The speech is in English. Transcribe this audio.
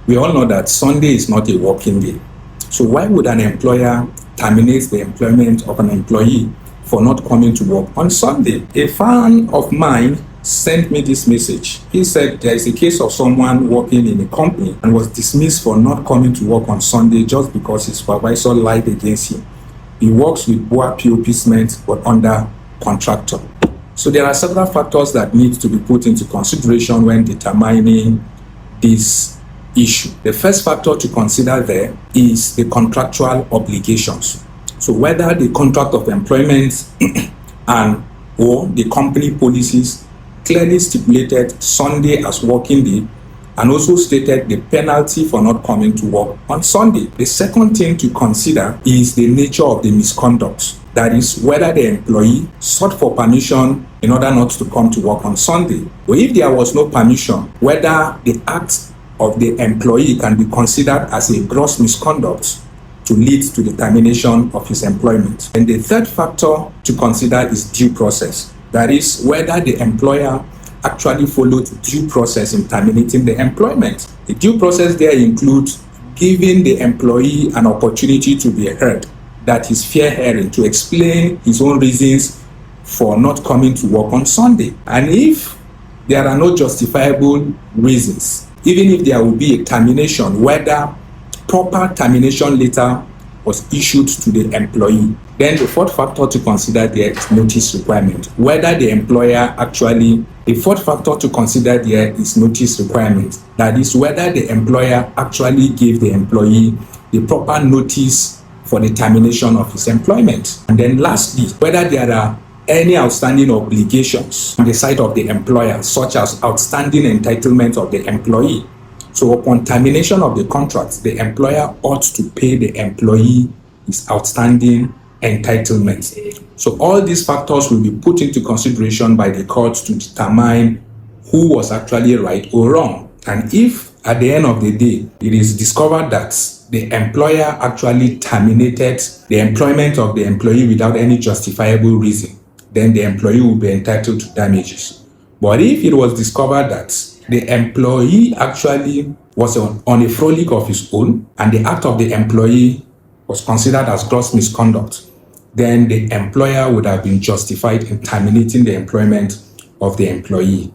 We all know that Sunday is not a working day. So why would an employer terminate the employment of an employee for not coming to work on Sunday? A fan of mine sent me this message. He said there is a case of someone working in a company and was dismissed for not coming to work on Sunday just because his supervisor lied against him. He works with Boa POP Cement but under contractor. So there are several factors that need to be put into consideration when determining this issue. The first factor to consider there is the contractual obligations. So whether the contract of employment and or the company policies clearly stipulated Sunday as working day and also stated the penalty for not coming to work on Sunday. The second thing to consider is the nature of the misconduct. That is, whether the employee sought for permission in order not to come to work on Sunday. Or if there was no permission, whether the act of the employee can be considered as a gross misconduct to lead to the termination of his employment. And the third factor to consider is due process. That is, whether the employer actually followed due process in terminating the employment. The due process there includes giving the employee an opportunity to be heard, that is fair hearing, to explain his own reasons for not coming to work on Sunday. And if there are no justifiable reasons, even if there will be a termination, whether proper termination letter was issued to the employee. Then the fourth factor to consider there is notice requirement. Whether the employer the fourth factor to consider there is notice requirement. That is, whether the employer actually gave the employee the proper notice for the termination of his employment. And then lastly, whether there are any outstanding obligations on the side of the employer, such as outstanding entitlement of the employee. So upon termination of the contract, the employer ought to pay the employee his outstanding entitlement. So all these factors will be put into consideration by the court to determine who was actually right or wrong. And if at the end of the day, it is discovered that the employer actually terminated the employment of the employee without any justifiable reason, then the employee will be entitled to damages. But if it was discovered that the employee actually was on a frolic of his own and the act of the employee was considered as gross misconduct, then the employer would have been justified in terminating the employment of the employee.